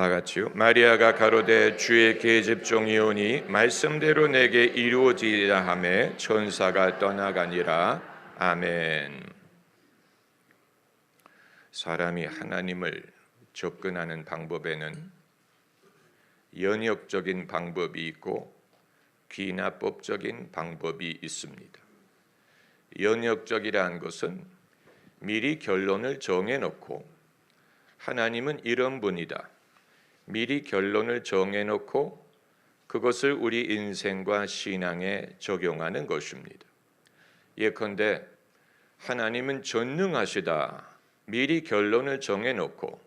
다 같이요. 마리아가 가로되 주의 계집종이오니 말씀대로 내게 이루어지리라 하매 천사가 떠나가니라. 아멘. 사람이 하나님을 접근하는 방법에는 연역적인 방법이 있고 귀납법적인 방법이 있습니다. 연역적이라는 것은 미리 결론을 정해놓고 하나님은 이런 분이다. 미리 결론을 정해놓고 그것을 우리 인생과 신앙에 적용하는 것입니다. 예컨대 하나님은 전능하시다. 미리 결론을 정해놓고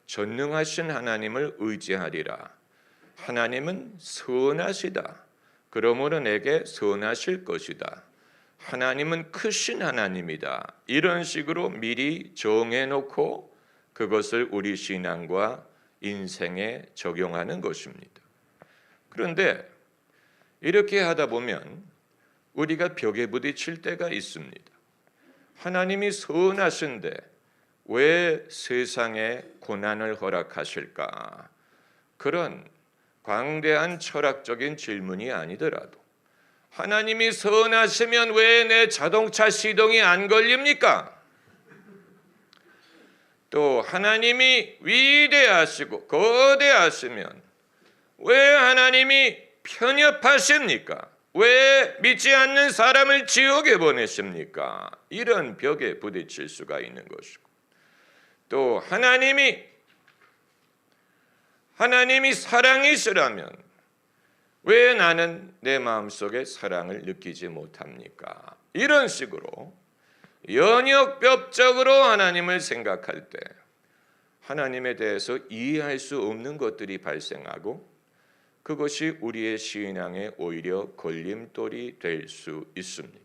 전능하신 하나님을 의지하리라. 하나님은 선하시다. 그러므로 내게 선하실 것이다. 하나님은 크신 하나님이다. 이런 식으로 미리 정해놓고 그것을 우리 신앙과 인생에 적용하는 것입니다. 그런데 이렇게 하다 보면 우리가 벽에 부딪힐 때가 있습니다. 하나님이 선하신데 왜 세상에 고난을 허락하실까? 그런 광대한 철학적인 질문이 아니더라도 하나님이 선하시면 왜 내 자동차 시동이 안 걸립니까? 또 하나님이 위대하시고 거대하시면 왜 하나님이 편협하십니까? 왜 믿지 않는 사람을 지옥에 보내십니까? 이런 벽에 부딪힐 수가 있는 것이고, 또 하나님이 사랑이시라면 왜 나는 내 마음속에 사랑을 느끼지 못합니까? 이런 식으로 연역법적으로 하나님을 생각할 때 하나님에 대해서 이해할 수 없는 것들이 발생하고 그것이 우리의 신앙에 오히려 걸림돌이 될 수 있습니다.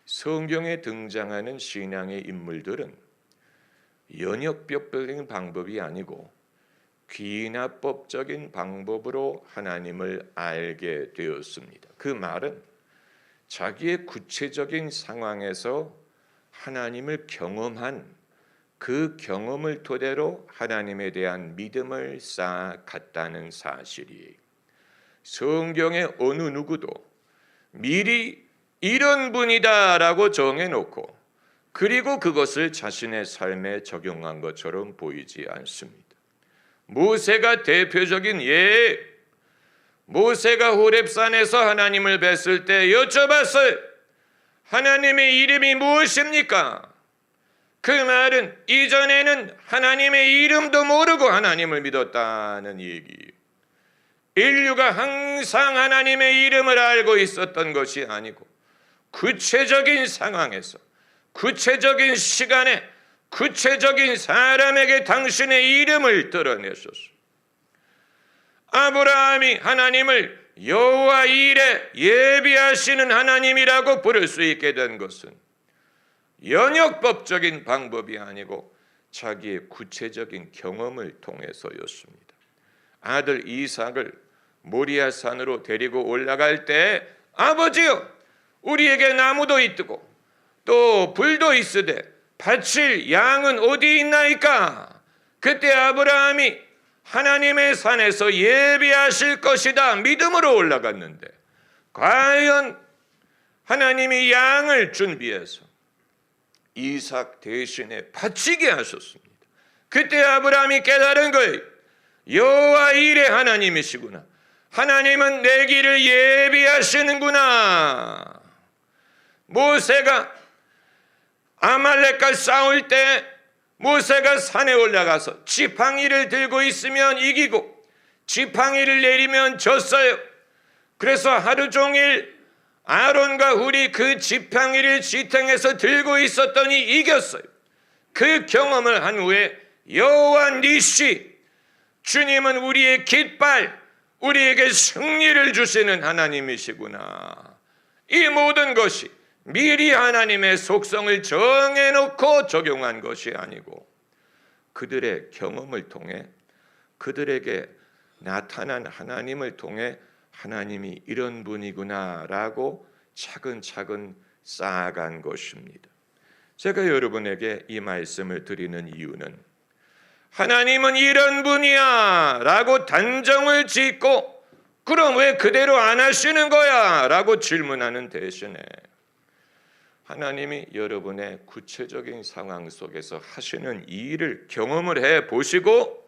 성경에 등장하는 신앙의 인물들은 연역법적인 방법이 아니고 귀납법적인 방법으로 하나님을 알게 되었습니다. 그 말은 자기의 구체적인 상황에서 하나님을 경험한 그 경험을 토대로 하나님에 대한 믿음을 쌓아갔다는 사실이에요. 성경의 어느 누구도 미리 이런 분이다라고 정해놓고 그리고 그것을 자신의 삶에 적용한 것처럼 보이지 않습니다. 모세가 대표적인 예. 모세가 호렙산에서 하나님을 뵀을 때 여쭤봤어요. 하나님의 이름이 무엇입니까? 그 말은 이전에는 하나님의 이름도 모르고 하나님을 믿었다는 얘기예요. 인류가 항상 하나님의 이름을 알고 있었던 것이 아니고 구체적인 상황에서 구체적인 시간에 구체적인 사람에게 당신의 이름을 드러내셨어요. 아브라함이 하나님을 여호와 이레 예비하시는 하나님이라고 부를 수 있게 된 것은 연역법적인 방법이 아니고 자기의 구체적인 경험을 통해서였습니다. 아들 이삭을 모리아산으로 데리고 올라갈 때 아버지요 우리에게 나무도 있고 또 불도 있으되 바칠 양은 어디 있나이까? 그때 아브라함이 하나님의 산에서 예비하실 것이다 믿음으로 올라갔는데 과연 하나님이 양을 준비해서 이삭 대신에 바치게 하셨습니다. 그때 아브라함이 깨달은 거예요. 여호와 이레 하나님이시구나. 하나님은 내 길을 예비하시는구나. 모세가 아말렉과 싸울 때 모세가 산에 올라가서 지팡이를 들고 있으면 이기고 지팡이를 내리면 졌어요. 그래서 하루 종일 아론과 훌이 그 지팡이를 지탱해서 들고 있었더니 이겼어요. 그 경험을 한 후에 여호와 니시, 주님은 우리의 깃발, 우리에게 승리를 주시는 하나님이시구나. 이 모든 것이 미리 하나님의 속성을 정해놓고 적용한 것이 아니고 그들의 경험을 통해 그들에게 나타난 하나님을 통해 하나님이 이런 분이구나라고 차근차근 쌓아간 것입니다. 제가 여러분에게 이 말씀을 드리는 이유는 하나님은 이런 분이야 라고 단정을 짓고 그럼 왜 그대로 안 하시는 거야 라고 질문하는 대신에 하나님이 여러분의 구체적인 상황 속에서 하시는 이 일을 경험을 해 보시고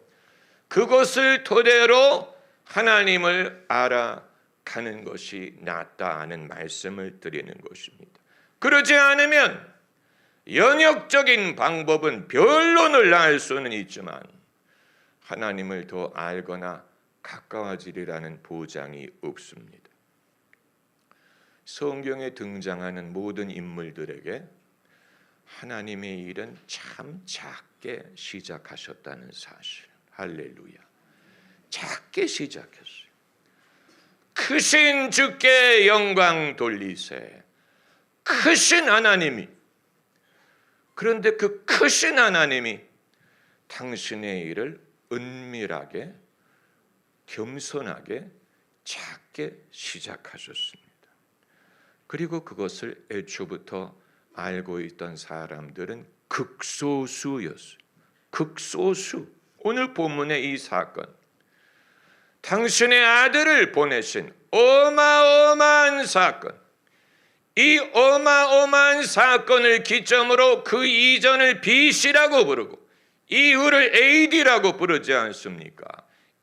그것을 토대로 하나님을 알아가는 것이 낫다 하는 말씀을 드리는 것입니다. 그러지 않으면 연역적인 방법은 변론을 낳을 수는 있지만 하나님을 더 알거나 가까워지리라는 보장이 없습니다. 성경에 등장하는 모든 인물들에게 하나님의 일은 참 작게 시작하셨다는 사실. 할렐루야. 작게 시작했어요. 크신 주께 영광 돌리세. 크신 하나님이, 그런데 그 크신 하나님이 당신의 일을 은밀하게 겸손하게 작게 시작하셨습니다. 그리고 그것을 애초부터 알고 있던 사람들은 극소수였어요. 극소수. 오늘 본문의 이 사건, 당신의 아들을 보내신 어마어마한 사건, 이 어마어마한 사건을 기점으로 그 이전을 BC라고 부르고 이후를 AD라고 부르지 않습니까?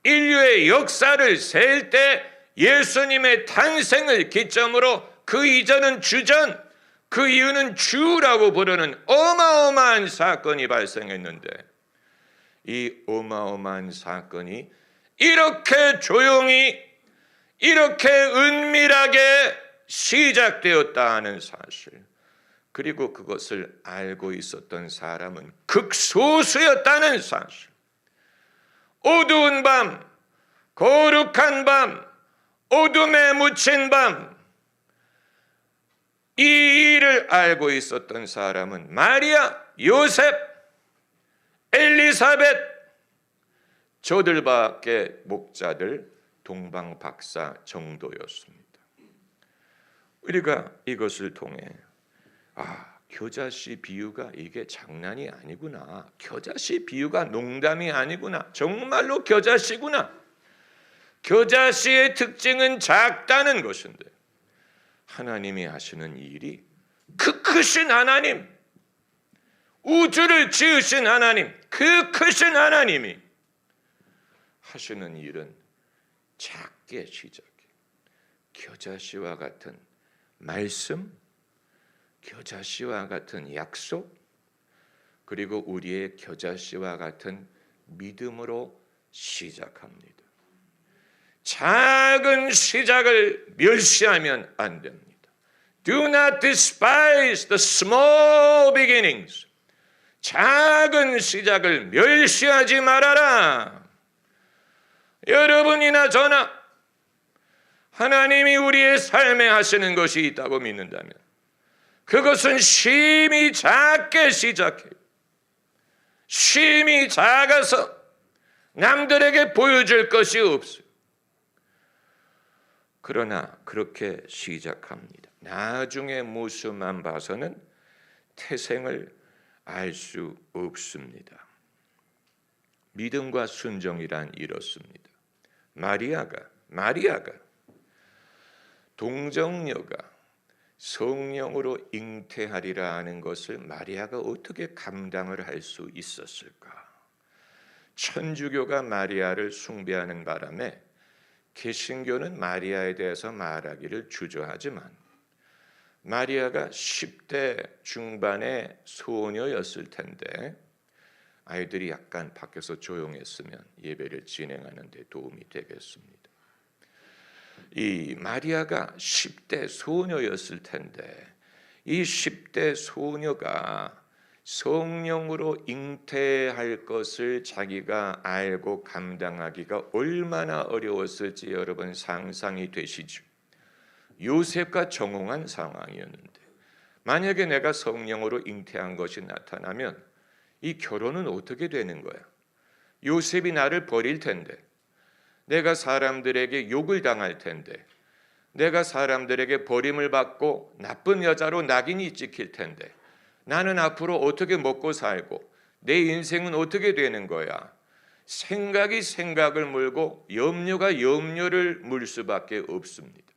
인류의 역사를 셀 때 예수님의 탄생을 기점으로 그 이전은 주전, 그 이후는 주라고 부르는 어마어마한 사건이 발생했는데 이 어마어마한 사건이 이렇게 조용히 이렇게 은밀하게 시작되었다 하는 사실, 그리고 그것을 알고 있었던 사람은 극소수였다는 사실, 어두운 밤, 거룩한 밤, 어둠에 묻힌 밤, 이 일을 알고 있었던 사람은 마리아, 요셉, 엘리사벳, 저들밖에 목자들, 동방박사 정도였습니다. 우리가 이것을 통해 겨자씨 비유가 이게 장난이 아니구나, 겨자씨 비유가 농담이 아니구나, 정말로 겨자씨구나, 겨자씨의 특징은 작다는 것인데 하나님이 하시는 일이 그 크신 하나님, 우주를 지으신 하나님, 그 크신 하나님이 하시는 일은 작게 시작해. 겨자씨와 같은 말씀, 겨자씨와 같은 약속, 그리고 우리의 겨자씨와 같은 믿음으로 시작합니다. 작은 시작을 멸시하면 안 됩니다. Do not despise the small beginnings. 작은 시작을 멸시하지 말아라. 여러분이나 저나 하나님이 우리의 삶에 하시는 것이 있다고 믿는다면 그것은 심히 작게 시작해요. 심히 작아서 남들에게 보여줄 것이 없어요. 그러나 그렇게 시작합니다. 나중에 모습만 봐서는 태생을 알 수 없습니다. 믿음과 순종이란 이렇습니다. 마리아가 동정녀가 성령으로 잉태하리라 하는 것을 마리아가 어떻게 감당을 할 수 있었을까? 천주교가 마리아를 숭배하는 바람에 개신교는 마리아에 대해서 말하기를 주저하지만 마리아가 10대 중반의 소녀였을 텐데 아이들이 약간 밖에서 조용했으면 예배를 진행하는 데 도움이 되겠습니다. 이 마리아가 10대 소녀였을 텐데 이 10대 소녀가 성령으로 잉태할 것을 자기가 알고 감당하기가 얼마나 어려웠을지 여러분 상상이 되시죠? 요셉과 정홍한 상황이었는데 만약에 내가 성령으로 잉태한 것이 나타나면 이 결혼은 어떻게 되는 거야? 요셉이 나를 버릴 텐데, 내가 사람들에게 욕을 당할 텐데, 내가 사람들에게 버림을 받고 나쁜 여자로 낙인이 찍힐 텐데 나는 앞으로 어떻게 먹고 살고 내 인생은 어떻게 되는 거야? 생각이 생각을 물고 염려가 염려를 물 수밖에 없습니다.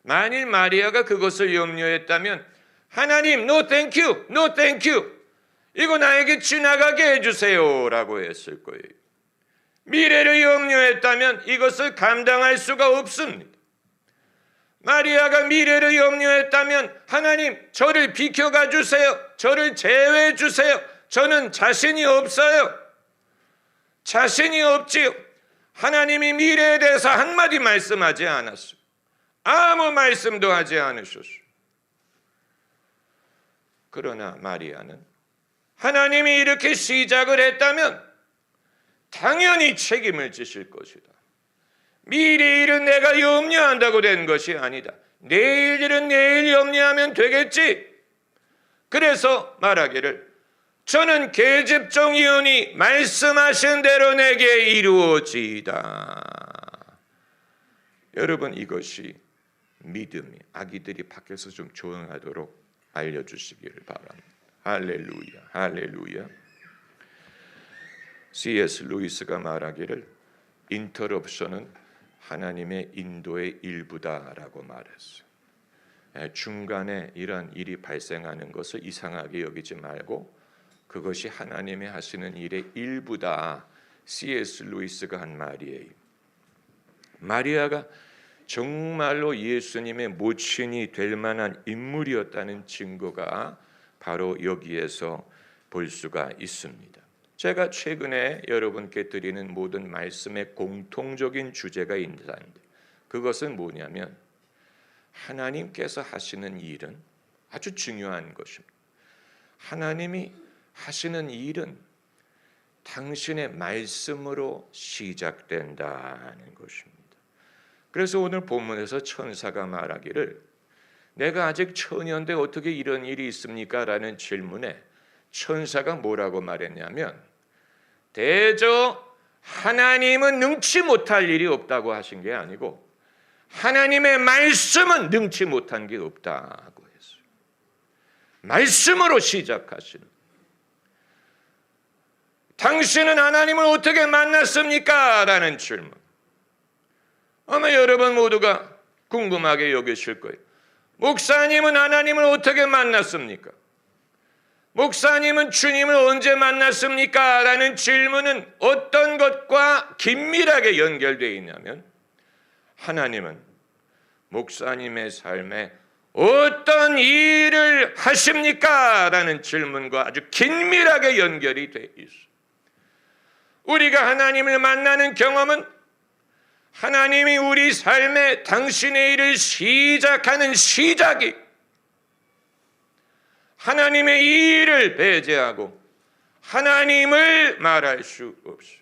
만일 마리아가 그것을 염려했다면 하나님, no thank you, no thank you. 이거 나에게 지나가게 해주세요 라고 했을 거예요. 미래를 염려했다면 이것을 감당할 수가 없습니다. 마리아가 미래를 염려했다면 하나님, 저를 비켜가 주세요. 저를 제외해 주세요. 저는 자신이 없어요. 자신이 없지요. 하나님이 미래에 대해서 한마디 말씀하지 않았어요. 아무 말씀도 하지 않으셨어요. 그러나 마리아는 하나님이 이렇게 시작을 했다면 당연히 책임을 지실 것이다. 미래 일은 내가 염려한다고 된 것이 아니다. 내일 일은 내일 염려하면 되겠지. 그래서 말하기를 저는 계집종이오니 말씀하신 대로 내게 이루어지이다. 여러분, 이것이 믿음이 아기들이 밖에서 좀 조용하도록 알려주시기를 바랍니다. 할렐루야, 할렐루야. C.S. 루이스가 말하기를 인터럽션은 하나님의 인도의 일부다라고 말했어요. 중간에 이런 일이 발생하는 것을 이상하게 여기지 말고 그것이 하나님이 하시는 일의 일부다. C.S. 루이스가 한 말이에요. 마리아가 정말로 예수님의 모친이 될 만한 인물이었다는 증거가 바로 여기에서 볼 수가 있습니다. 제가 최근에 여러분께 드리는 모든 말씀의 공통적인 주제가 있는데 그것은 뭐냐면 하나님께서 하시는 일은 아주 중요한 것입니다. 하나님이 하시는 일은 당신의 말씀으로 시작된다는 것입니다. 그래서 오늘 본문에서 천사가 말하기를 내가 아직 처녀인데 어떻게 이런 일이 있습니까? 라는 질문에 천사가 뭐라고 말했냐면 대저 하나님은 능치 못할 일이 없다고 하신 게 아니고 하나님의 말씀은 능치 못한 게 없다고 했어요. 말씀으로 시작하시는. 당신은 하나님을 어떻게 만났습니까? 라는 질문. 아마 여러분 모두가 궁금하게 여기실 거예요. 목사님은 하나님을 어떻게 만났습니까? 목사님은 주님을 언제 만났습니까? 라는 질문은 어떤 것과 긴밀하게 연결되어 있냐면 하나님은 목사님의 삶에 어떤 일을 하십니까? 라는 질문과 아주 긴밀하게 연결이 되어 있어요. 우리가 하나님을 만나는 경험은 하나님이 우리 삶에 당신의 일을 시작하는 시작이 하나님의 이 일을 배제하고 하나님을 말할 수 없어요.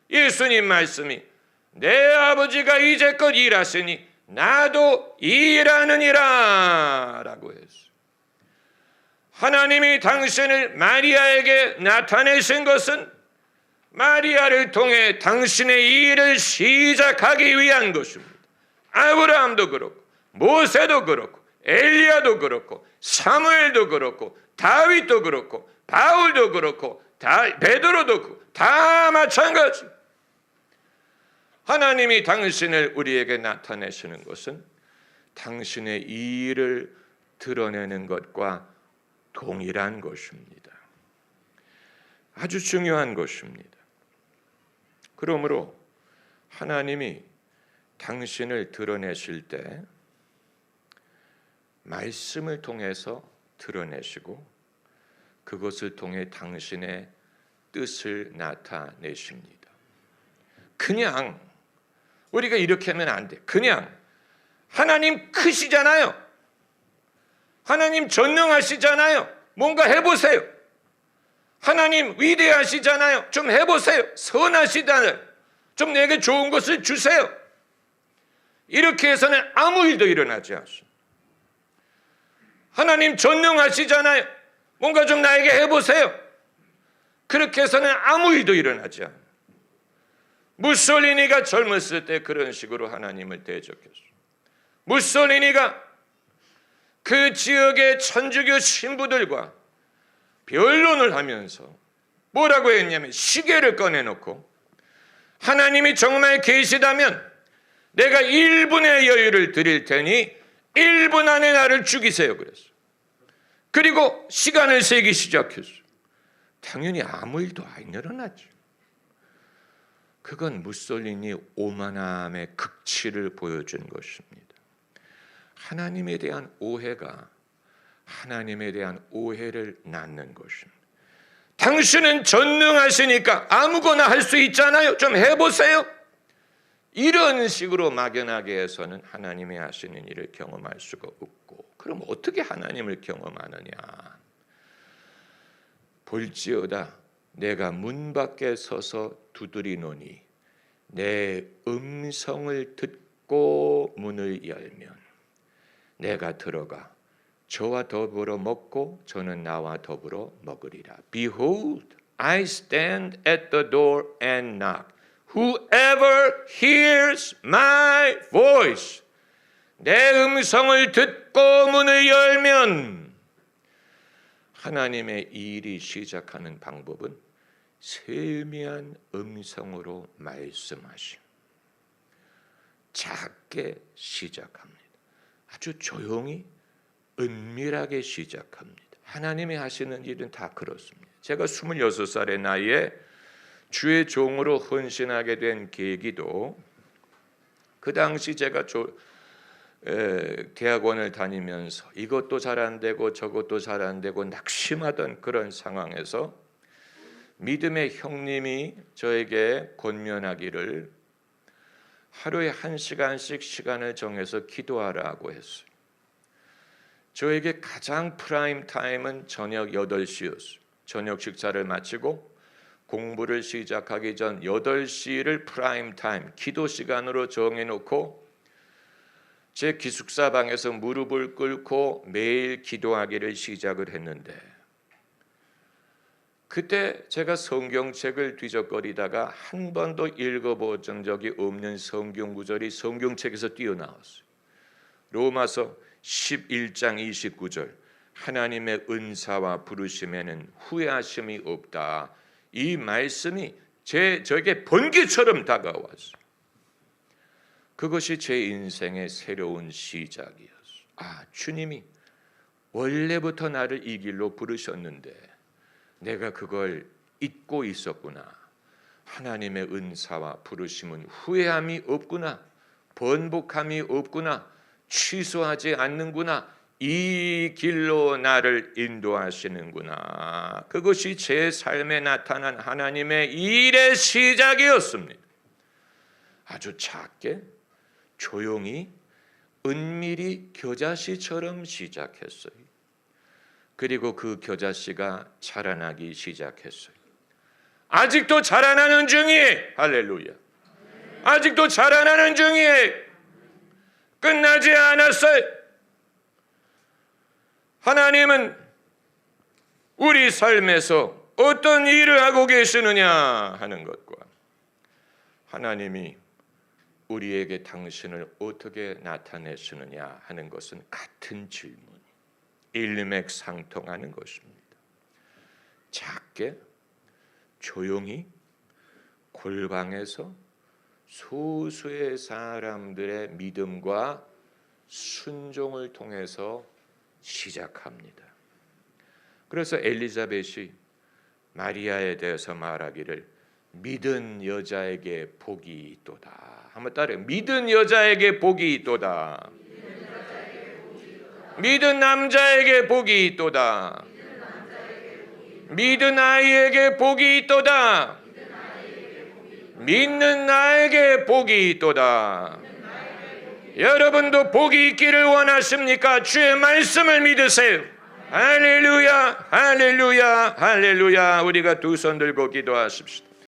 예수님 말씀이 내 아버지가 이제껏 일하시니 나도 일하느니라 라고 했어요. 하나님이 당신을 마리아에게 나타내신 것은 마리아를 통해 당신의 일을 시작하기 위한 것입니다. 아브라함도 그렇고 모세도 그렇고 엘리야도 그렇고 사무엘도 그렇고 다윗도 그렇고 바울도 그렇고 베드로도 그렇고 다 마찬가지. 하나님이 당신을 우리에게 나타내시는 것은 당신의 일을 드러내는 것과 동일한 것입니다. 아주 중요한 것입니다. 그러므로 하나님이 당신을 드러내실 때 말씀을 통해서 드러내시고 그것을 통해 당신의 뜻을 나타내십니다. 그냥 우리가 이렇게 하면 안 돼. 그냥 하나님 크시잖아요. 하나님 전능하시잖아요. 뭔가 해보세요. 하나님 위대하시잖아요. 좀 해보세요. 선하시잖아요. 좀 내게 좋은 것을 주세요. 이렇게 해서는 아무 일도 일어나지 않습니다. 하나님 전능하시잖아요. 뭔가 좀 나에게 해보세요. 그렇게 해서는 아무 일도 일어나지 않아요. 무솔리니가 젊었을 때 그런 식으로 하나님을 대적했어요. 무솔리니가 그 지역의 천주교 신부들과 변론을 하면서 뭐라고 했냐면 시계를 꺼내놓고 하나님이 정말 계시다면 내가 1분의 여유를 드릴 테니 1분 안에 나를 죽이세요 그랬어요. 그리고 시간을 세기 시작했어요. 당연히 아무 일도 안 일어났죠. 그건 무솔리니 오만함의 극치를 보여준 것입니다. 하나님에 대한 오해가 하나님에 대한 오해를 낳는 것입니다. 당신은 전능하시니까 아무거나 할 수 있잖아요. 좀 해보세요. 이런 식으로 막연하게 해서는 하나님이 하시는 일을 경험할 수가 없고, 그럼 어떻게 하나님을 경험하느냐? 볼지어다 내가 문 밖에 서서 두드리노니 내 음성을 듣고 문을 열면 내가 들어가 저와 더불어 먹고 저는 나와 더불어 먹으리라. Behold, I stand at the door and knock. Whoever hears my voice, 내 음성을 듣고 문을 열면, 하나님의 일이 시작하는 방법은 세미한 음성으로 말씀하심. 작게 시작합니다. 아주 조용히 은밀하게 시작합니다. 하나님이 하시는 일은 다 그렇습니다. 제가 26살의 나이에 주의 종으로 헌신하게 된 계기도, 그 당시 제가 대학원을 다니면서 이것도 잘 안 되고 저것도 잘 안 되고 낙심하던 그런 상황에서 믿음의 형님이 저에게 권면하기를 하루에 1시간씩 시간을 정해서 기도하라고 했어요. 저에게 가장 프라임 타임은 저녁 8시였어요. 저녁 식사를 마치고 공부를 시작하기 전 8시를 프라임 타임, 기도 시간으로 정해놓고 제 기숙사 방에서 무릎을 꿇고 매일 기도하기를 시작을 했는데, 그때 제가 성경책을 뒤적거리다가 한 번도 읽어본 적이 없는 성경 구절이 성경책에서 뛰어나왔어요. 로마서 11장 29절, 하나님의 은사와 부르심에는 후회하심이 없다. 이 말씀이 저에게 번개처럼 다가왔어요. 그것이 제 인생의 새로운 시작이었어요. 주님이 원래부터 나를 이 길로 부르셨는데 내가 그걸 잊고 있었구나. 하나님의 은사와 부르심은 후회함이 없구나. 번복함이 없구나. 취소하지 않는구나. 이 길로 나를 인도하시는구나. 그것이 제 삶에 나타난 하나님의 일의 시작이었습니다. 아주 작게 조용히 은밀히 겨자씨처럼 시작했어요. 그리고 그 겨자씨가 자라나기 시작했어요. 아직도 자라나는 중이에요. 할렐루야. 아직도 자라나는 중이에요. 끝나지 않았어요. 하나님은 우리 삶에서 어떤 일을 하고 계시느냐 하는 것과 하나님이 우리에게 당신을 어떻게 나타내시느냐 하는 것은 같은 질문, 일맥상통하는 것입니다. 작게 조용히 골방에서 소수의 사람들의 믿음과 순종을 통해서 시작합니다. 그래서 엘리자벳이 마리아에 대해서 말하기를 믿은 여자에게 복이 있도다. 한번 따라해요. 믿은 여자에게 복이 있도다. 믿은 남자에게 복이 있도다. 믿은 아이에게 복이 있도다. 믿는 나에게 복이 있도다. 여러분도 복이 있기를 원하십니까? 주의 말씀을 믿으세요. 할렐루야, 할렐루야, 할렐루야. 우리가 두 손 들고 기도하십시다.